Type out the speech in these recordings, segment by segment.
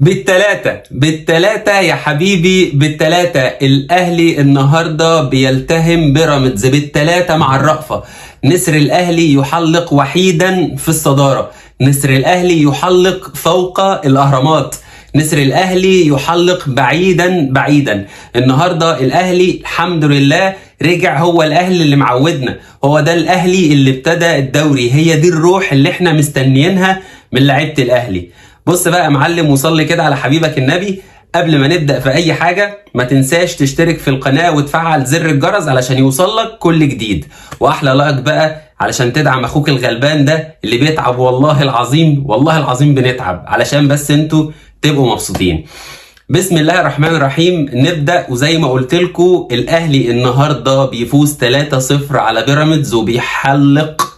بالتلاتة يا حبيبي، بالتلاتة. الأهلي النهاردة بيلتهم بيراميدز بالتلاتة مع الرأفة. نسر الأهلي يحلق وحيدا في الصدارة، نسر الأهلي يحلق فوق الأهرامات، نسر الأهلي يحلق بعيدا بعيدا. النهاردة الأهلي الحمد لله رجع، هو الأهلي اللي معودنا، هو ده الأهلي اللي ابتدى الدوري، هي دي الروح اللي احنا مستنيينها من لعيبة الأهلي. بص بقى يا معلم، وصلي كده على حبيبك النبي. قبل ما نبدأ في أي حاجة ما تنساش تشترك في القناة وتفعل زر الجرس علشان يوصلك كل جديد، وأحلى لايك بقى علشان تدعم أخوك الغلبان ده اللي بيتعب. والله العظيم والله العظيم بنتعب علشان بس انتوا تبقوا مبسوطين. بسم الله الرحمن الرحيم، نبدأ. وزي ما قلت لكم الأهلي النهاردة بيفوز 3-0 على بيراميدز وبيحلق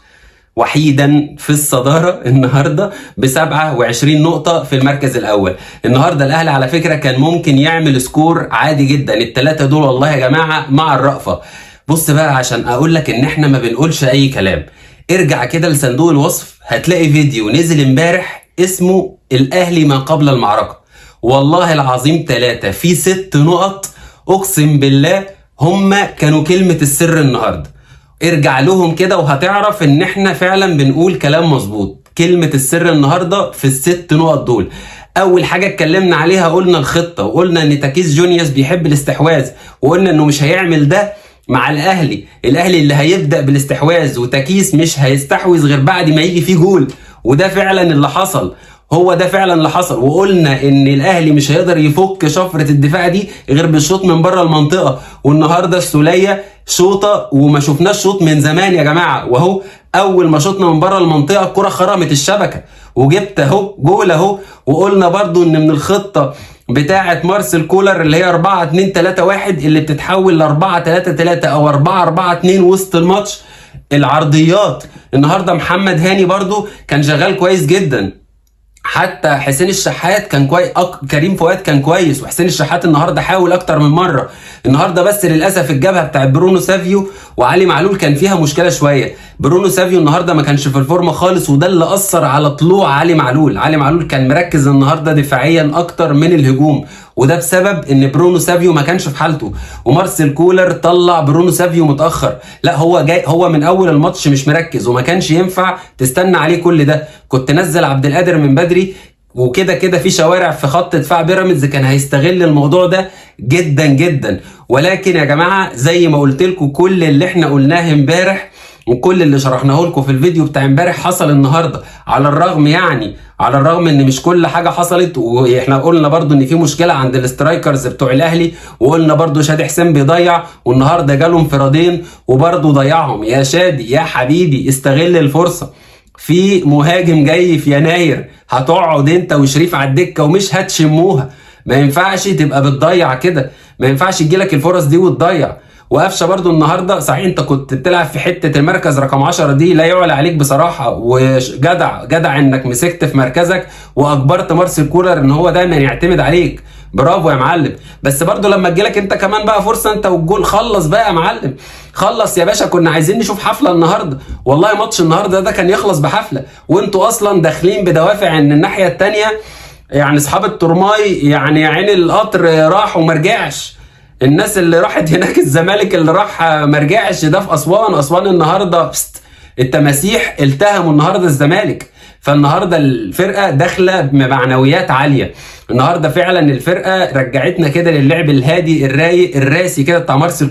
وحيدا في الصدارة النهاردة ب27 نقطة في المركز الأول. النهاردة الأهلي على فكرة كان ممكن يعمل سكور عادي جدا، التلاتة دول والله يا جماعة مع الرأفة. بص بقى عشان أقول لك إن إحنا ما بنقولش أي كلام، ارجع كده لصندوق الوصف هتلاقي فيديو نزل امبارح اسمه الأهلي ما قبل المعركة. والله العظيم 3 في 6 نقط، أقسم بالله هم كانوا كلمة السر النهاردة. ارجع لهم كده وهتعرف ان احنا فعلا بنقول كلام مظبوط. كلمة السر النهاردة في ال6 نقط دول. اول حاجة اتكلمنا عليها قلنا الخطة، وقلنا ان تاكيس جونيوس بيحب الاستحواذ، وقلنا انه مش هيعمل ده مع الاهلي اللي هيبدأ بالاستحواذ، وتاكيس مش هيستحوذ غير بعد ما يجي فيه جول، وده فعلا اللي حصل، هو ده فعلا اللي حصل. وقلنا ان الاهلي مش هيقدر يفك شفرة الدفاع دي غير بالشوط من بره المنطقة، والنهاردة السولية شوطة وما شفناش شوط من زمان يا جماعة. وهو اول ما شوطنا من بره المنطقة الكرة خرمت الشبكة وجبت اهو جول اهو. وقلنا برضو ان من الخطة بتاعة مارسيل كولر اللي هي 4-2-3-1 اللي بتتحول ل 4-3-3 او 4-4-2 وسط الماتش، العرضيات. النهاردة محمد هاني برضو كان شغال كويس جدا، حتى حسين الشحات كان كويس، كريم فؤاد كان كويس، وحسين الشحات النهارده حاول اكتر من مره. النهارده بس للاسف الجبهه بتاعت برونو سافيو وعلي معلول كان فيها مشكله شويه. برونو سافيو النهارده ما كانش في الفورمه خالص، وده اللي اثر على طلوع علي معلول. علي معلول كان مركز النهارده دفاعيا اكتر من الهجوم، وده بسبب ان برونو سافيو ما كانش في حالته. ومارسيل كولر طلع برونو سافيو متاخر، لا هو جاي، هو من اول الماتش مش مركز، وما كانش ينفع تستنى عليه كل ده. كنت نزل عبد القادر من بدري، وكده كده في شوارع في خط دفاع بيراميدز كان هيستغل الموضوع ده جدا جدا. ولكن يا جماعه زي ما قلت لكم كل اللي احنا قلناه امبارح وكل اللي شرحناه لكم في الفيديو بتاع امبارح حصل النهارده، على الرغم ان مش كل حاجه حصلت. واحنا قلنا برضو ان في مشكله عند الاسترايكرز بتوع الاهلي، وقلنا برضو شادي حسين بيضيع، والنهارده جاله انفرادين وبرضو ضيعهم. يا شادي يا حبيبي استغل الفرصه، في مهاجم جاي في يناير، هتقعد انت وشريف على الدكه ومش هتشموها. ما ينفعش تبقى بتضيع كده، ما ينفعش تجيلك الفرص دي وتضيع. وقفشه برضو النهارده صحيح انت كنت بتلعب في حته المركز رقم 10 دي لا يعلى عليك بصراحه، وجدع جدع انك مسكت في مركزك واجبرت مارسيل كولر ان هو دايما يعتمد عليك. برافو يا معلم. بس برضو لما تجيلك انت كمان بقى فرصه انت والجول، خلص بقى يا معلم، خلص يا باشا. كنا عايزين نشوف حفله النهارده، والله ماتش النهارده ده كان يخلص بحفله، وانتوا اصلا داخلين بدوافع ان الناحيه الثانيه يعني اصحاب الترماي يعني عين القطر راح وما رجعش. الناس اللي راحت هناك الزمالك اللي راح ما رجعش، ده في اسوان النهارده التماسيح التهموا النهارده الزمالك. فالنهارده الفرقه داخله بمعنويات عاليه. النهارده فعلا الفرقه رجعتنا كده للعب الهادي الرايق الراسي كده بتاع مارسيل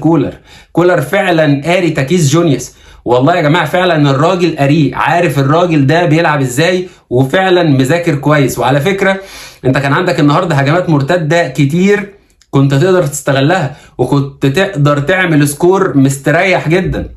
كولر فعلا قاري تاكيس جونيوس. والله يا جماعه فعلا الراجل قاري، عارف الراجل ده بيلعب ازاي، وفعلا مذاكر كويس. وعلى فكره انت كان عندك النهارده هجمات مرتده كتير كنت تقدر تستغلها، وكنت تقدر تعمل سكور مستريح جدا.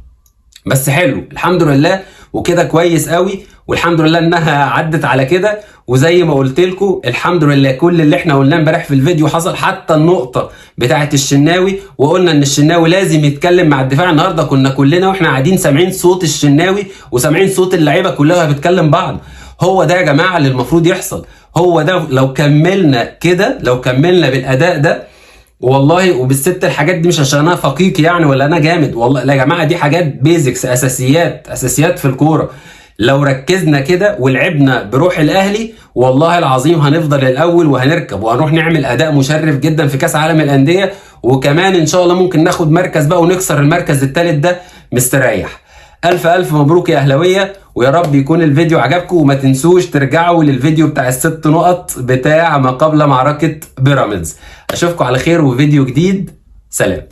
بس حلو الحمد لله، وكده كويس قوي، والحمد لله انها عدت على كده. وزي ما قلت لكم الحمد لله كل اللي احنا قلناه امبارح في الفيديو حصل، حتى النقطه بتاعه الشناوي، وقلنا ان الشناوي لازم يتكلم مع الدفاع. النهارده كنا كلنا واحنا قاعدين سامعين صوت الشناوي وسامعين صوت اللعيبه كلها بتكلم بعض. هو ده يا جماعه اللي المفروض يحصل، هو ده. لو كملنا كده، لو كملنا بالاداء ده والله، وبالست الحاجات دي مش عشان انا فقيق يعني ولا انا جامد، والله لا يا جماعه دي حاجات بيزكس، اساسيات في الكوره. لو ركزنا كده ولعبنا بروح الاهلي والله العظيم هنفضل الاول وهنركب وهنروح نعمل اداء مشرف جدا في كاس عالم الانديه، وكمان ان شاء الله ممكن ناخد مركز بقى ونكسر المركز الثالث ده مستريح. الف الف مبروك يا اهلاويه، ويا رب يكون الفيديو عجبكم، وما تنسوش ترجعوا للفيديو بتاع ال6 نقط بتاع ما قبل معركه بيراميدز. اشوفكم على خير وفيديو جديد، سلام.